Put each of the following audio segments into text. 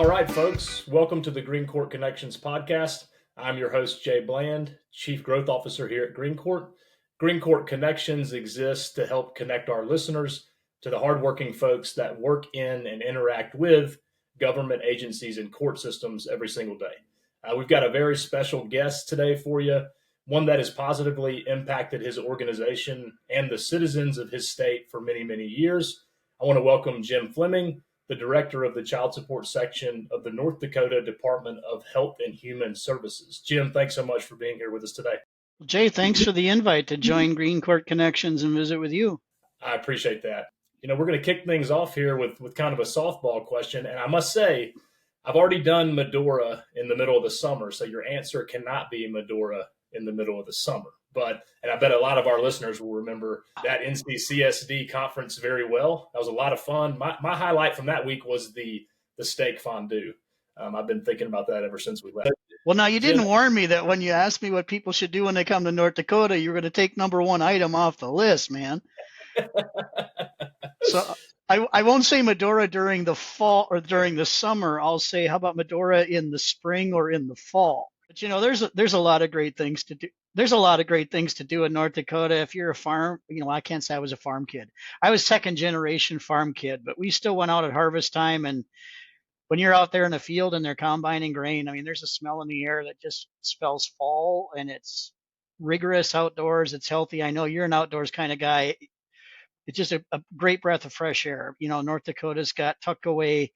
All right, folks, welcome to the GreenCourt Connections podcast. I'm your host, Jay Bland, Chief Growth Officer here at GreenCourt. GreenCourt Connections exists to help connect our listeners to the hardworking folks that work in and interact with government agencies and court systems every single day. We've got a very special guest today for you, one that has positively impacted his organization and the citizens of his state for many, many years. I want to welcome Jim Fleming, the director of the child support section of the North Dakota Department of Health and Human Services. Jim, thanks so much for being here with us today. Jay, thanks for the invite to join GreenCourt Connections and visit with you. I appreciate that. You know, we're going to kick things off here with kind of a softball question. And I must say, I've already done Medora in the middle of the summer. So your answer cannot be Medora in the middle of the summer. And I bet a lot of our listeners will remember that NCCSD conference very well. That was a lot of fun. My highlight from that week was the steak fondue. I've been thinking about that ever since we left. Well, now you didn't warn me that when you asked me what people should do when they come to North Dakota, you were going to take number one item off the list, man. So I won't say Medora during the fall or during the summer. I'll say, how about Medora in the spring or in the fall? But, you know, there's a lot of great things to do. There's a lot of great things to do in North Dakota. If you're a farm, you know, I can't say I was a farm kid. I was second generation farm kid, but we still went out at harvest time. And when you're out there in the field and they're combining grain, I mean, there's a smell in the air that just spells fall, and it's rigorous outdoors. It's healthy. I know you're an outdoors kind of guy. It's just a great breath of fresh air. You know, North Dakota's got tucked away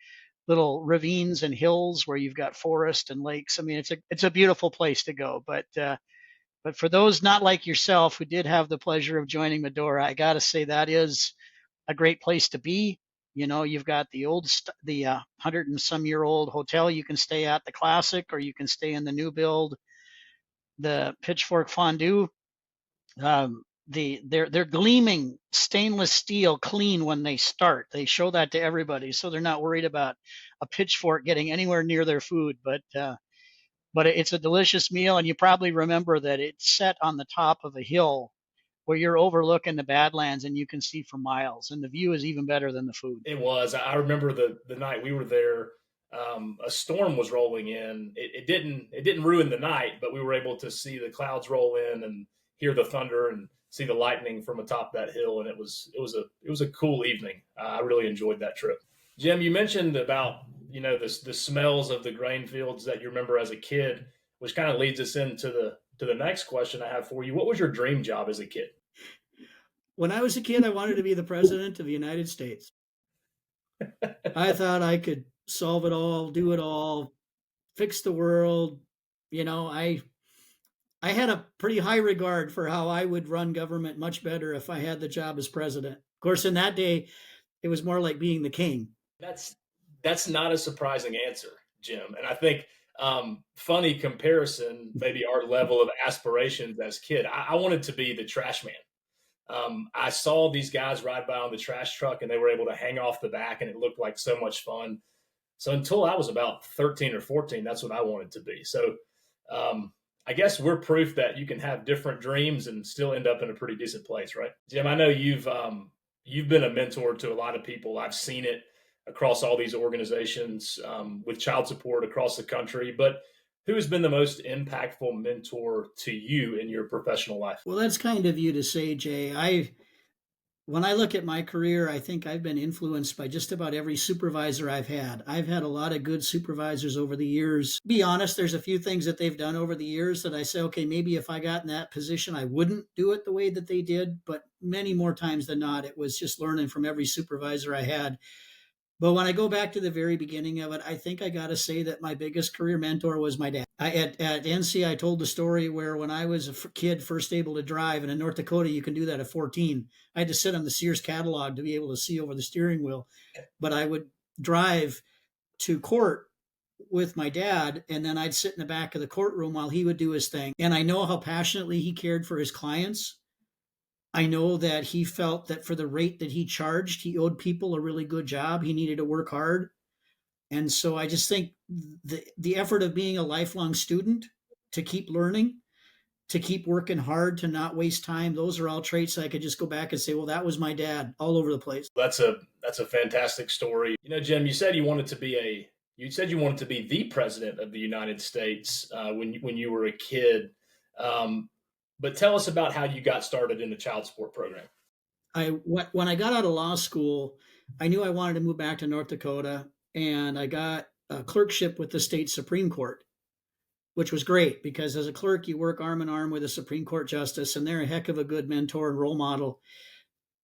little ravines and hills where you've got forest and lakes. I mean, it's a beautiful place to go. But for those not like yourself who did have the pleasure of joining Medora, I got to say that is a great place to be. You know, you've got the 100 and some year old hotel you can stay at, the classic, or you can stay in the new build, the Pitchfork Fondue. They're gleaming stainless steel clean when they start. They show that to everybody, so they're not worried about a pitchfork getting anywhere near their food. But it's a delicious meal, and you probably remember that it's set on the top of a hill where you're overlooking the Badlands and you can see for miles, and the view is even better than the food. It was. I remember the night we were there, a storm was rolling in. It didn't ruin the night, but we were able to see the clouds roll in and hear the thunder and see the lightning from atop that hill, and it was a cool evening. I really enjoyed that trip. Jim, you mentioned about, you know, the smells of the grain fields that you remember as a kid, which kind of leads us into the next question I have for you. What was your dream job as a kid? When I was a kid, I wanted to be the president of the United States. I thought I could solve it all, do it all, fix the world. You know, I had a pretty high regard for how I would run government much better if I had the job as president. Of course, in that day, it was more like being the king. That's not a surprising answer, Jim. And I think funny comparison, maybe our level of aspirations as kid. I wanted to be the trash man. I saw these guys ride by on the trash truck and they were able to hang off the back and it looked like so much fun. So until I was about 13 or 14, that's what I wanted to be. So I guess we're proof that you can have different dreams and still end up in a pretty decent place, right? Jim, I know you've been a mentor to a lot of people. I've seen it across all these organizations with child support across the country, but who has been the most impactful mentor to you in your professional life? Well, that's kind of you to say, Jay. When I look at my career, I think I've been influenced by just about every supervisor I've had. I've had a lot of good supervisors over the years. Be honest, there's a few things that they've done over the years that I say, okay, maybe if I got in that position, I wouldn't do it the way that they did. But many more times than not, it was just learning from every supervisor I had. But when I go back to the very beginning of it, I think I got to say that my biggest career mentor was my dad. At NC, I told the story where when I was a kid, first able to drive, and in North Dakota, you can do that at 14. I had to sit on the Sears catalog to be able to see over the steering wheel. But I would drive to court with my dad, and then I'd sit in the back of the courtroom while he would do his thing. And I know how passionately he cared for his clients. I know that he felt that for the rate that he charged, he owed people a really good job. He needed to work hard. And so I just think the effort of being a lifelong student, to keep learning, to keep working hard, to not waste time, those are all traits I could just go back and say, well, that was my dad all over the place. That's a fantastic story. You know, Jim, you said you wanted to be you said you wanted to be the president of the United States when you were a kid. Um, but tell us about how you got started in the child support program. When I got out of law school, I knew I wanted to move back to North Dakota, and I got a clerkship with the state Supreme Court, which was great because as a clerk, you work arm in arm with a Supreme Court justice, and they're a heck of a good mentor and role model.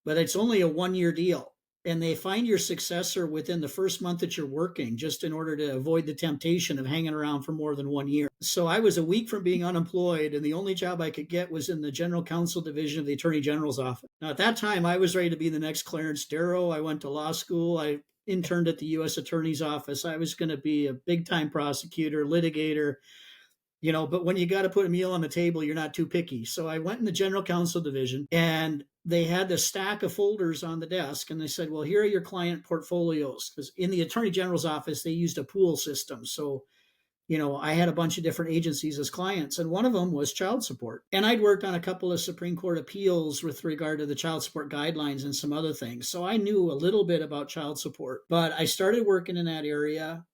But it's only a 1 year deal. And they find your successor within the first month that you're working, just in order to avoid the temptation of hanging around for more than 1 year. So I was a week from being unemployed, and the only job I could get was in the general counsel division of the attorney general's office. Now, at that time, I was ready to be the next Clarence Darrow. I went to law school. I interned at the U.S. attorney's office. I was going to be a big time prosecutor, litigator, but when you got to put a meal on the table, you're not too picky. So I went in the general counsel division, and they had this stack of folders on the desk, and they said, well, here are your client portfolios. Because in the attorney general's office, they used a pool system. So, I had a bunch of different agencies as clients, and one of them was child support. And I'd worked on a couple of Supreme Court appeals with regard to the child support guidelines and some other things. So I knew a little bit about child support, but I started working in that area,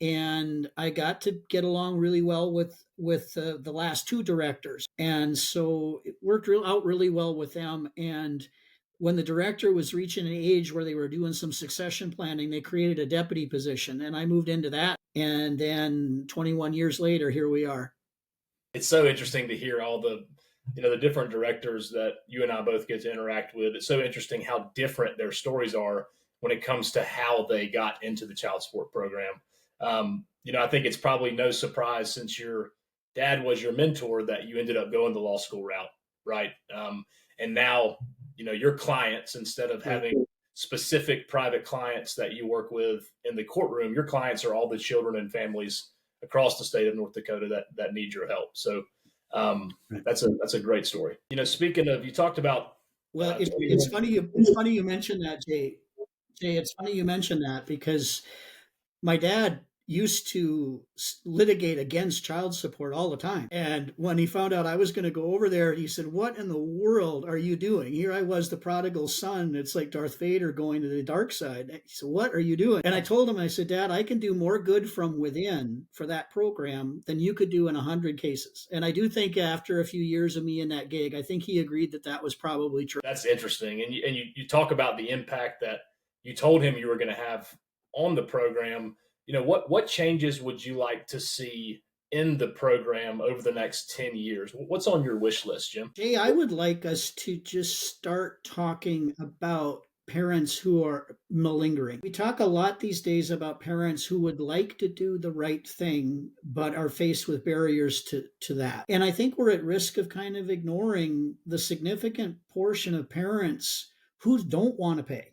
and I got to get along really well with the last two directors, and so it worked out really well with them. And when the director was reaching an age where they were doing some succession planning, they created a deputy position, and I moved into that. And then 21 years later, here we are. It's so interesting to hear all the different directors that you and I both get to interact with. It's so interesting how different their stories are when it comes to how they got into the child support program. I think it's probably no surprise, since your dad was your mentor, that you ended up going the law school route, right? And now, your clients, instead of having specific private clients that you work with in the courtroom, your clients are all the children and families across the state of North Dakota that need your help. So that's a great story. Speaking of, you talked about. Well, it's funny you mentioned that, Jay. Jay, it's funny you mentioned that because my dad used to litigate against child support all the time. And when he found out I was going to go over there, he said, what in the world are you doing? Here I was, the prodigal son. It's like Darth Vader going to the dark side. He said, what are you doing? And I told him, I said, Dad, I can do more good from within for that program than you could do in 100 cases. And I do think after a few years of me in that gig, I think he agreed that was probably true. That's interesting. And you talk about the impact that you told him you were going to have on the program. What changes would you like to see in the program over the next 10 years? What's on your wish list, Jim? Jay, I would like us to just start talking about parents who are malingering. We talk a lot these days about parents who would like to do the right thing, but are faced with barriers to that. And I think we're at risk of kind of ignoring the significant portion of parents who don't want to pay,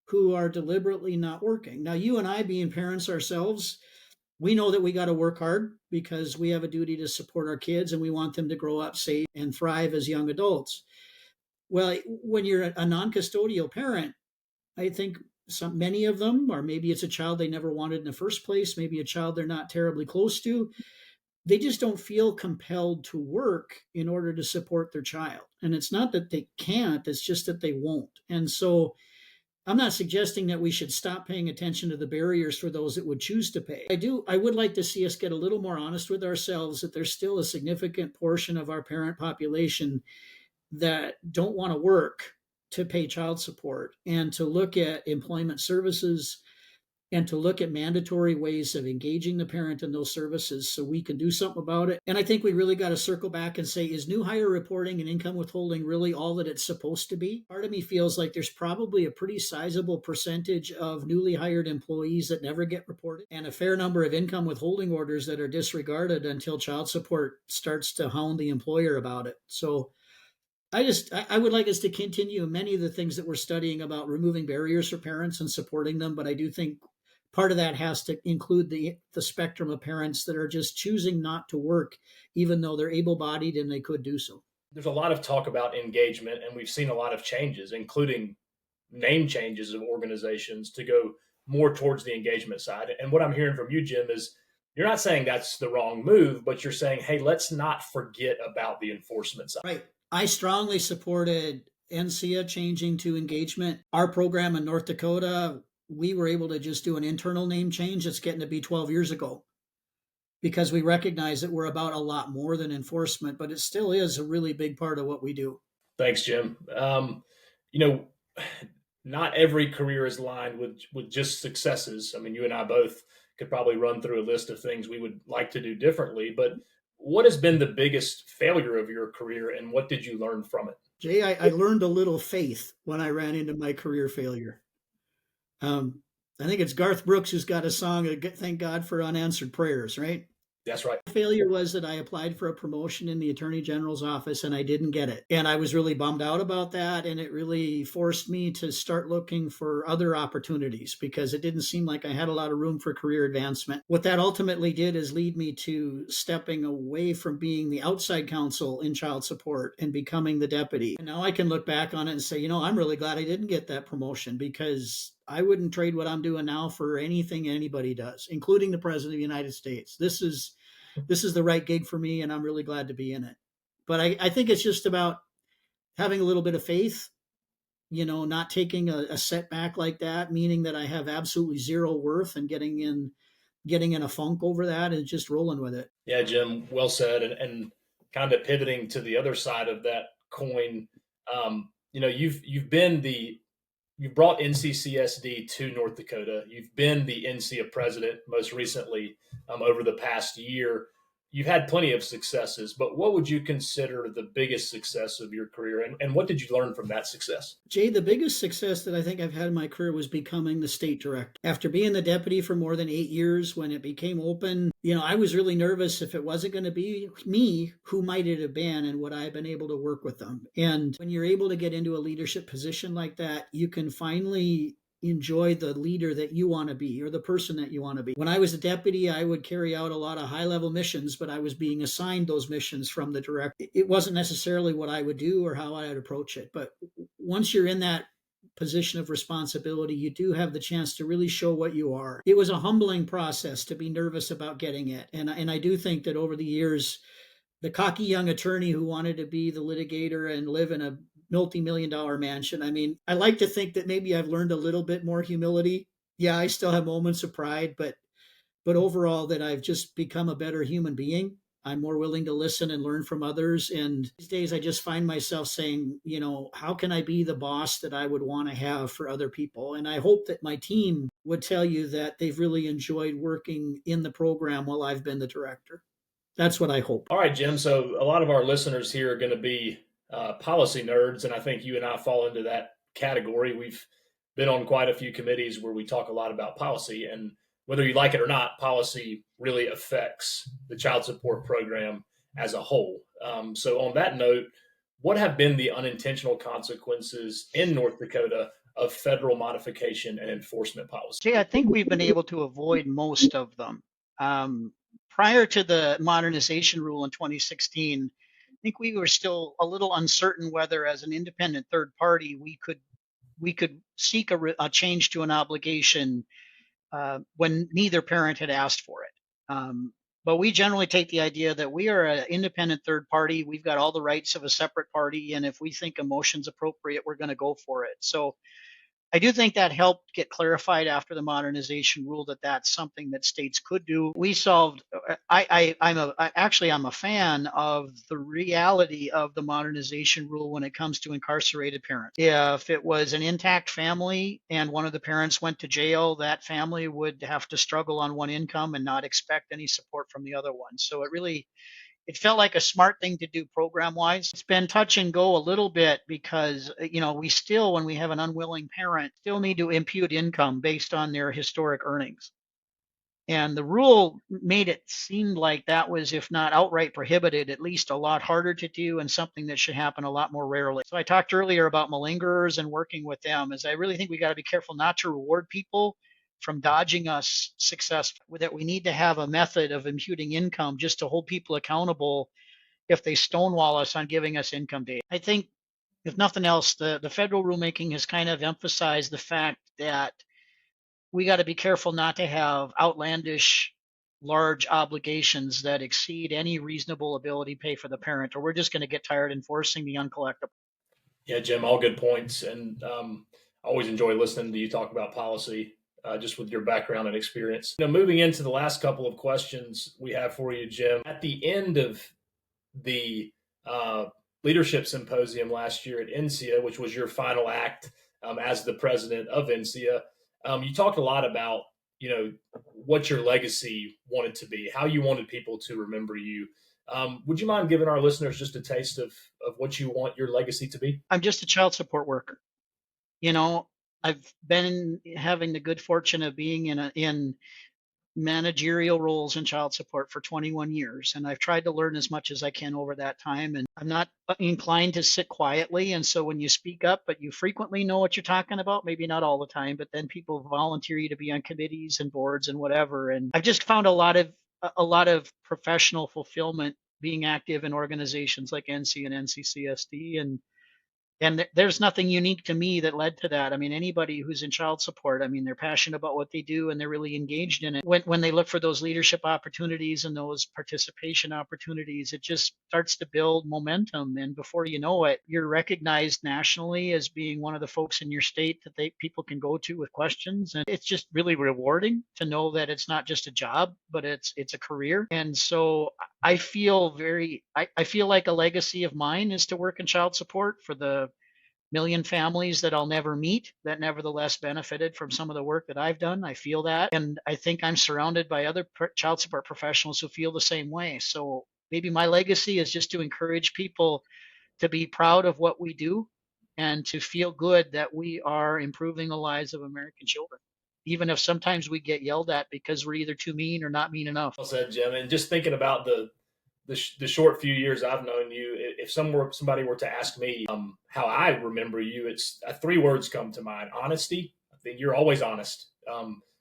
who are deliberately not working. Now, you and I, being parents ourselves, we know that we got to work hard because we have a duty to support our kids, and we want them to grow up safe and thrive as young adults. Well, when you're a non-custodial parent, I think many of them, or maybe it's a child they never wanted in the first place, maybe a child they're not terribly close to, they just don't feel compelled to work in order to support their child. And it's not that they can't, it's just that they won't. And so I'm not suggesting that we should stop paying attention to the barriers for those that would choose to pay. I would like to see us get a little more honest with ourselves that there's still a significant portion of our parent population that don't want to work to pay child support, and to look at employment services and to look at mandatory ways of engaging the parent in those services so we can do something about it. And I think we really got to circle back and say, is new hire reporting and income withholding really all that it's supposed to be? Part of me feels like there's probably a pretty sizable percentage of newly hired employees that never get reported, and a fair number of income withholding orders that are disregarded until child support starts to hound the employer about it. So I would like us to continue many of the things that we're studying about removing barriers for parents and supporting them, but I do think part of that has to include the spectrum of parents that are just choosing not to work, even though they're able-bodied and they could do so. There's a lot of talk about engagement, and we've seen a lot of changes, including name changes of organizations to go more towards the engagement side. And what I'm hearing from you, Jim, is you're not saying that's the wrong move, but you're saying, hey, let's not forget about the enforcement side. Right. I strongly supported NCEA changing to engagement. Our program in North Dakota we were able to just do an internal name change. It's getting to be 12 years ago because we recognize that we're about a lot more than enforcement, but it still is a really big part of what we do. Thanks, Jim. You know, not every career is lined with just successes. I mean, you and I both could probably run through a list of things we would like to do differently, but what has been the biggest failure of your career and what did you learn from it? Jay, I learned a little faith when I ran into my career failure. I think it's Garth Brooks who's got a song, Thank God for Unanswered Prayers, right? That's right. Failure was that I applied for a promotion in the Attorney General's office and I didn't get it. And I was really bummed out about that. And it really forced me to start looking for other opportunities because it didn't seem like I had a lot of room for career advancement. What that ultimately did is lead me to stepping away from being the outside counsel in child support and becoming the deputy. And now I can look back on it and say, I'm really glad I didn't get that promotion because I wouldn't trade what I'm doing now for anything anybody does, including the President of the United States. This is the right gig for me, and I'm really glad to be in it. But I think it's just about having a little bit of faith, not taking a setback like that, meaning that I have absolutely zero worth and getting in a funk over that and just rolling with it. Yeah, Jim, well said. And kind of pivoting to the other side of that coin, you've brought NCCSD to North Dakota. You've been the NCA president most recently over the past year. You've had plenty of successes, but what would you consider the biggest success of your career? And what did you learn from that success? Jay, the biggest success that I think I've had in my career was becoming the state director. After being the deputy for more than 8 years, when it became open, I was really nervous if it wasn't going to be me, who might it have been, and would I have been able to work with them? And when you're able to get into a leadership position like that, you can finally enjoy the leader that you want to be or the person that you want to be. When I was a deputy, I would carry out a lot of high-level missions, but I was being assigned those missions from the director. It wasn't necessarily what I would do or how I would approach it, but once you're in that position of responsibility, you do have the chance to really show what you are. It was a humbling process to be nervous about getting it. And I do think that over the years, the cocky young attorney who wanted to be the litigator and live in a multi-million-dollar mansion. I mean, I like to think that maybe I've learned a little bit more humility. Yeah, I still have moments of pride, but overall that I've just become a better human being. I'm more willing to listen and learn from others. And these days I just find myself saying, how can I be the boss that I would want to have for other people? And I hope that my team would tell you that they've really enjoyed working in the program while I've been the director. That's what I hope. All right, Jim. So a lot of our listeners here are going to be policy nerds, and I think you and I fall into that category. We've been on quite a few committees where we talk a lot about policy, and whether you like it or not, policy really affects the child support program as a whole. So on that note, what have been the unintentional consequences in North Dakota of federal modification and enforcement policy? Jay, I think we've been able to avoid most of them. Prior to the modernization rule in 2016, I think we were still a little uncertain whether, as an independent third party, we could seek a change to an obligation when neither parent had asked for it. But we generally take the idea that we are an independent third party. We've got all the rights of a separate party, and if we think a motion's appropriate, we're going to go for it. So I do think that helped get clarified after the modernization rule that that's something that states could do. We solved. I'm a fan of the reality of the modernization rule when it comes to incarcerated parents. If it was an intact family and one of the parents went to jail, that family would have to struggle on one income and not expect any support from the other one. So it felt like a smart thing to do program wise. It's been touch and go a little bit because, we still, when we have an unwilling parent, still need to impute income based on their historic earnings. And the rule made it seem like that was, if not outright prohibited, at least a lot harder to do and something that should happen a lot more rarely. So I talked earlier about malingerers and working with them, as I really think we got to be careful not to reward people from dodging us success, that we need to have a method of imputing income just to hold people accountable if they stonewall us on giving us income data. I think, if nothing else, the federal rulemaking has kind of emphasized the fact that we got to be careful not to have outlandish, large obligations that exceed any reasonable ability to pay for the parent, or we're just going to get tired enforcing the uncollectible. Yeah, Jim, all good points. And I always enjoy listening to you talk about policy. just with your background and experience. Moving into the last couple of questions we have for you, Jim. At the end of the leadership symposium last year at NCIA, which was your final act as the president of NCIA, you talked a lot about what your legacy wanted to be, how you wanted people to remember you. Would you mind giving our listeners just a taste of what you want your legacy to be? I'm just a child support worker. I've been having the good fortune of being in managerial roles in child support for 21 years, and I've tried to learn as much as I can over that time, and I'm not inclined to sit quietly. And so when you speak up, but you frequently know what you're talking about, maybe not all the time, but then people volunteer you to be on committees and boards and whatever. And I've just found a lot of professional fulfillment being active in organizations like NC and NCCSD, and there's nothing unique to me that led to that. I mean, anybody who's in child support, I mean, they're passionate about what they do and they're really engaged in it. When they look for those leadership opportunities and those participation opportunities, it just starts to build momentum. And before you know it, you're recognized nationally as being one of the folks in your state that people can go to with questions. And it's just really rewarding to know that it's not just a job, but it's a career. And so I feel I feel like a legacy of mine is to work in child support for the million families that I'll never meet that nevertheless benefited from some of the work that I've done. I feel that. And I think I'm surrounded by other child support professionals who feel the same way. So maybe my legacy is just to encourage people to be proud of what we do and to feel good that we are improving the lives of American children, even if sometimes we get yelled at because we're either too mean or not mean enough. Well said, Jim. And just thinking about the short few years I've known you, if somebody were to ask me how I remember you, it's 3 words come to mind: honesty. I think you're always honest,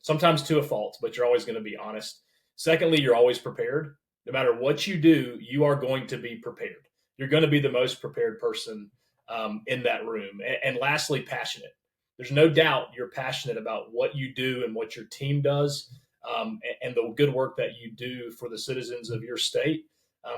sometimes to a fault, but you're always going to be honest. Secondly, you're always prepared. No matter what you do, you are going to be prepared. You're going to be the most prepared person in that room. And lastly, passionate. There's no doubt you're passionate about what you do and what your team does, and the good work that you do for the citizens of your state.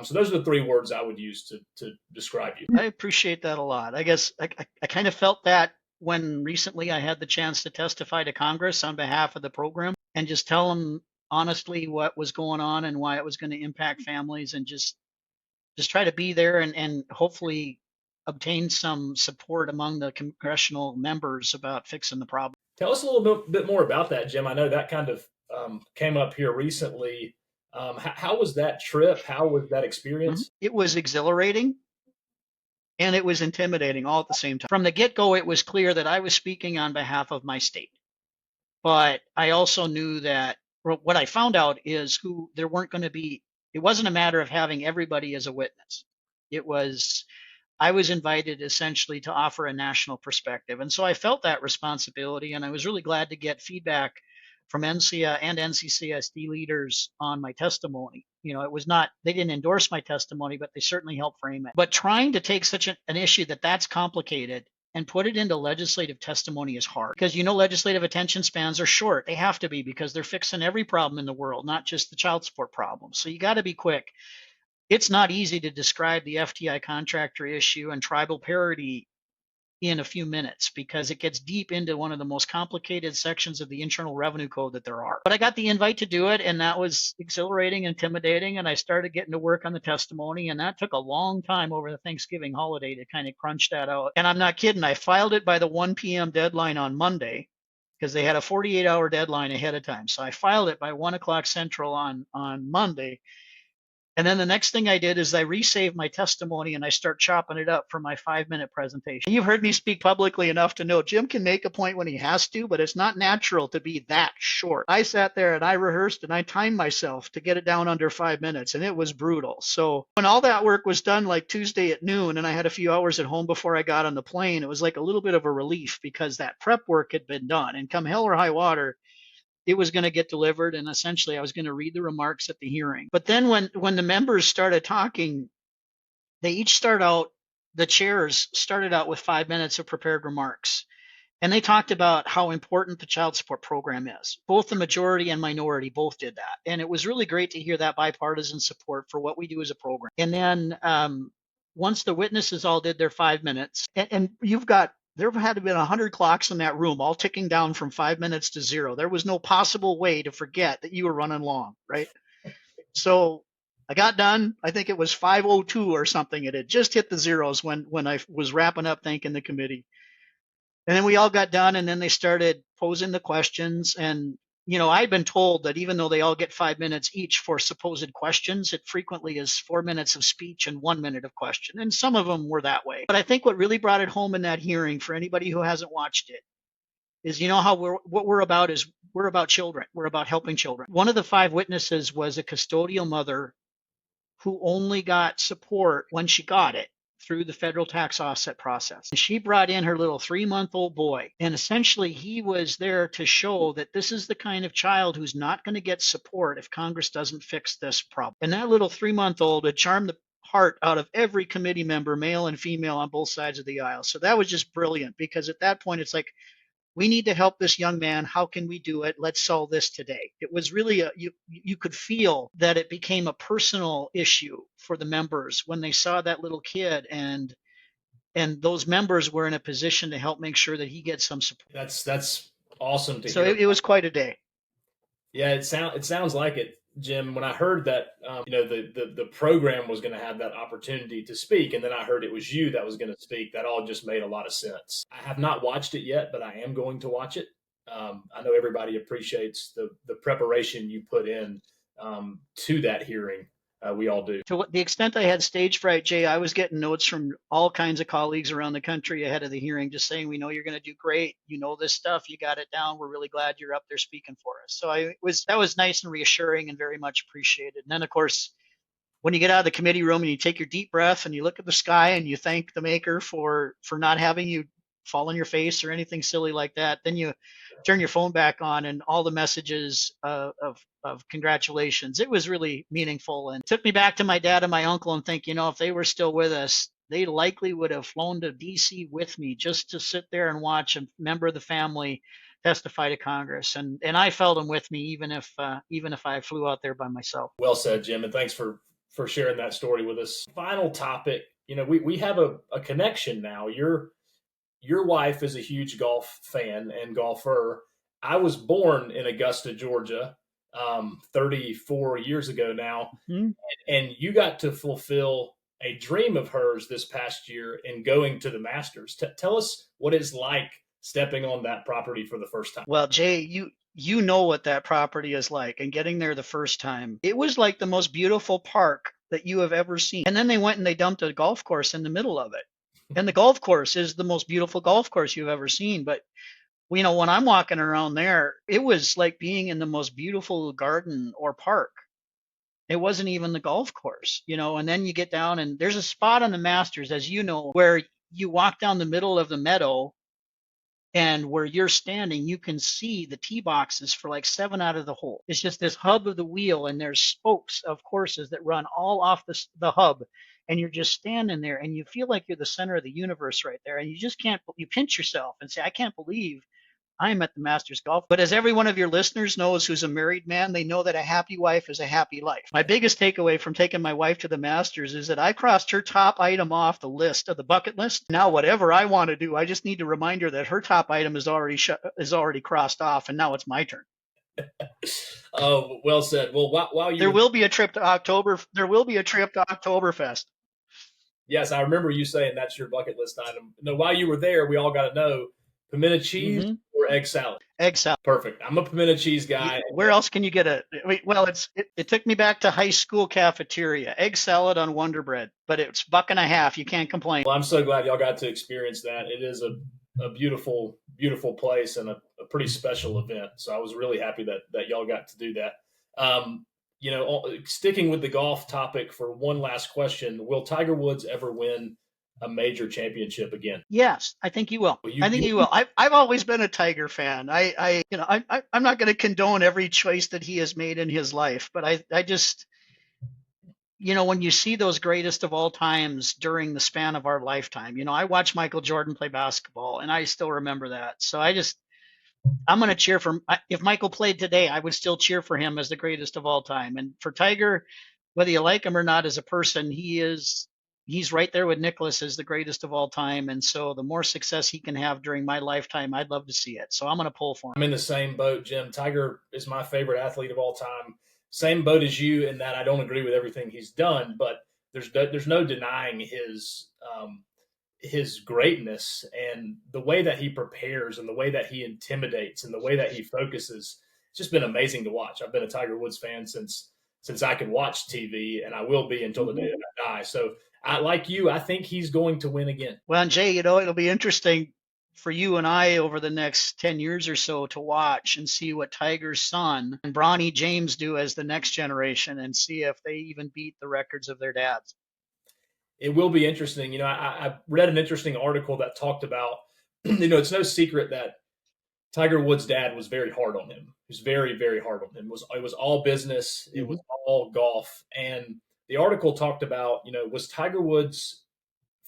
So those are the 3 words I would use to describe you. I appreciate that a lot. I guess I kind of felt that when recently I had the chance to testify to Congress on behalf of the program and just tell them honestly what was going on and why it was going to impact families, and just try to be there and hopefully obtain some support among the congressional members about fixing the problem. Tell us a little bit more about that, Jim. I know that kind of came up here recently. How was that trip? How was that experience? It was exhilarating and it was intimidating all at the same time. From the get-go, it was clear that I was speaking on behalf of my state. But I also knew that what I found out is there weren't going to be, it wasn't a matter of having everybody as a witness. I was invited essentially to offer a national perspective. And so I felt that responsibility, and I was really glad to get feedback from NCIA and NCCSD leaders on my testimony. It was not, they didn't endorse my testimony, but they certainly helped frame it. But trying to take such an issue that's complicated and put it into legislative testimony is hard, because legislative attention spans are short. They have to be, because they're fixing every problem in the world, not just the child support problem. So you got to be quick. It's not easy to describe the FTI contractor issue and tribal parity in a few minutes, because it gets deep into one of the most complicated sections of the Internal Revenue Code that there are. But I got the invite to do it, and that was exhilarating, intimidating, and I started getting to work on the testimony, and that took a long time over the Thanksgiving holiday to kind of crunch that out. And I'm not kidding, I filed it by the 1 p.m. deadline on Monday, because they had a 48-hour deadline ahead of time. So I filed it by 1 o'clock Central on Monday. And then the next thing I did is I resaved my testimony and I start chopping it up for my 5-minute presentation. You've heard me speak publicly enough to know Jim can make a point when he has to, but it's not natural to be that short. I sat there and I rehearsed and I timed myself to get it down under 5 minutes, and it was brutal. So when all that work was done, like Tuesday at noon, and I had a few hours at home before I got on the plane, it was like a little bit of a relief, because that prep work had been done. And come hell or high water, it was going to get delivered, and essentially I was going to read the remarks at the hearing. But then when the members started talking, the chairs started out with 5 minutes of prepared remarks. And they talked about how important the child support program is. Both the majority and minority both did that. And it was really great to hear that bipartisan support for what we do as a program. And then once the witnesses all did their 5 minutes, and you've got there had to have been 100 clocks in that room, all ticking down from 5 minutes to 0. There was no possible way to forget that you were running long, right? So I got done. I think it was 5:02 or something. It had just hit the zeros when I was wrapping up thanking the committee. And then we all got done, and then they started posing the questions. And, I'd been told that even though they all get 5 minutes each for supposed questions, it frequently is 4 minutes of speech and 1 minute of question. And some of them were that way. But I think what really brought it home in that hearing for anybody who hasn't watched it is, how what we're about is we're about children. We're about helping children. One of the 5 witnesses was a custodial mother who only got support when she got it through the federal tax offset process. And she brought in her little 3-month-old boy. And essentially, he was there to show that this is the kind of child who's not going to get support if Congress doesn't fix this problem. And that little 3-month-old had charmed the heart out of every committee member, male and female, on both sides of the aisle. So that was just brilliant, because at that point, it's like, we need to help this young man. How can we do it? Let's solve this today. It was really you could feel that it became a personal issue for the members when they saw that little kid, and those members were in a position to help make sure that he gets some support. That's awesome to hear. So it was quite a day. Yeah, it sounds like it, Jim. When I heard that, the program was going to have that opportunity to speak, and then I heard it was you that was going to speak, that all just made a lot of sense. I have not watched it yet, but I am going to watch it. I know everybody appreciates the preparation you put in to that hearing. We all do. To the extent I had stage fright, Jay, I was getting notes from all kinds of colleagues around the country ahead of the hearing, just saying, we know you're going to do great. You know this stuff. You got it down. We're really glad you're up there speaking for us. So that was nice and reassuring and very much appreciated. And then, of course, when you get out of the committee room and you take your deep breath and you look at the sky and you thank the maker for not having you fall on your face or anything silly like that, then you turn your phone back on and all the messages of congratulations. It was really meaningful, and took me back to my dad and my uncle, and think, if they were still with us, they likely would have flown to DC with me just to sit there and watch a member of the family testify to Congress. And I felt them with me, even if I flew out there by myself. Well said, Jim, and thanks for sharing that story with us. Final topic, we have a connection now. Your wife is a huge golf fan and golfer. I was born in Augusta, Georgia, 34 years ago now. Mm-hmm. And you got to fulfill a dream of hers this past year in going to the Masters. Tell us what it's like stepping on that property for the first time. Well, Jay, you know what that property is like, and getting there the first time, it was like the most beautiful park that you have ever seen. And then they went and they dumped a golf course in the middle of it. And the golf course is the most beautiful golf course you've ever seen. But, when I'm walking around there, it was like being in the most beautiful garden or park. It wasn't even the golf course, and then you get down and there's a spot on the Masters, as you know, where you walk down the middle of the meadow, and where you're standing, you can see the tee boxes for like 7 out of the hole. It's just this hub of the wheel, and there's spokes of courses that run all off the hub. And you're just standing there, and you feel like you're the center of the universe right there. And you pinch yourself and say, I can't believe I'm at the Masters Golf. But as every one of your listeners knows who's a married man, they know that a happy wife is a happy life. My biggest takeaway from taking my wife to the Masters is that I crossed her top item off the list, of the bucket list. Now, whatever I want to do, I just need to remind her that her top item is already crossed off, and now it's my turn. Oh, well said. Well, while there will be a trip to Oktoberfest. Yes, I remember you saying that's your bucket list item. No, while you were there, we all got to know, pimento cheese or egg salad? Egg salad. Perfect. I'm a pimento cheese guy. Where else can you get it took me back to high school cafeteria. Egg salad on Wonder Bread, but it's $1.50. You can't complain. Well, I'm so glad y'all got to experience that. It is a beautiful, beautiful place and a pretty special event. So I was really happy that y'all got to do that. Sticking with the golf topic for one last question, will Tiger Woods ever win a major championship again? Yes, I think he will. I think he will. I've always been a Tiger fan. I'm not going to condone every choice that he has made in his life, but I just, when you see those greatest of all times during the span of our lifetime, I watched Michael Jordan play basketball, and I still remember that. So I'm going to cheer for him. If Michael played today, I would still cheer for him as the greatest of all time. And for Tiger, whether you like him or not as a person, he is he's right there with Nicholas as the greatest of all time. And so the more success he can have during my lifetime, I'd love to see it. So I'm going to pull for him. I'm in the same boat, Jim. Tiger is my favorite athlete of all time. Same boat as you in that I don't agree with everything he's done, but there's no denying his greatness and the way that he prepares and the way that he intimidates and the way that he focuses. It's just been amazing to watch. I've been a Tiger Woods fan since I could watch TV, and I will be until the day that I die. So like you, I think he's going to win again. Well, and Jay, it'll be interesting for you and I over the next 10 years or so to watch and see what Tiger's son and Bronny James do as the next generation and see if they even beat the records of their dads. It will be interesting. I read an interesting article that talked about, it's no secret that Tiger Woods' dad was very hard on him. He was very, very hard on him. It was all business. It was all golf. And the article talked about, was Tiger Woods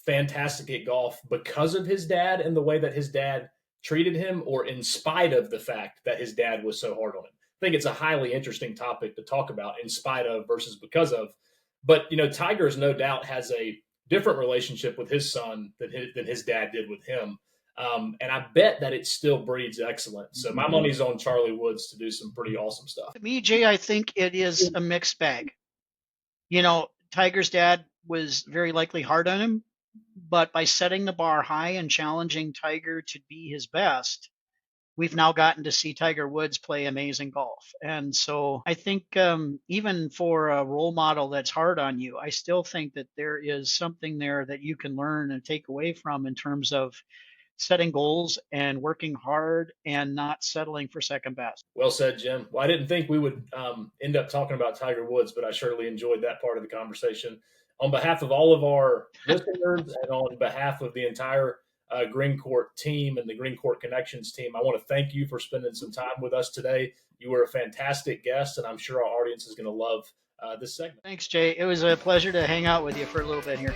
fantastic at golf because of his dad and the way that his dad treated him, or in spite of the fact that his dad was so hard on him? I think it's a highly interesting topic to talk about, in spite of versus because of. But, Tiger's no doubt has a different relationship with his son than his dad did with him. And I bet that it still breeds excellence. So my money's on Charlie Woods to do some pretty awesome stuff. To me, Jay, I think it is a mixed bag. Tiger's dad was very likely hard on him, but by setting the bar high and challenging Tiger to be his best, we've now gotten to see Tiger Woods play amazing golf. And so I think even for a role model that's hard on you, I still think that there is something there that you can learn and take away from in terms of setting goals and working hard and not settling for second best. Well said, Jim. Well, I didn't think we would end up talking about Tiger Woods, but I surely enjoyed that part of the conversation. On behalf of all of our listeners and on behalf of the entire GreenCourt team and the GreenCourt Connections team, I want to thank you for spending some time with us today. You were a fantastic guest, and I'm sure our audience is going to love this segment. Thanks, Jay. It was a pleasure to hang out with you for a little bit here.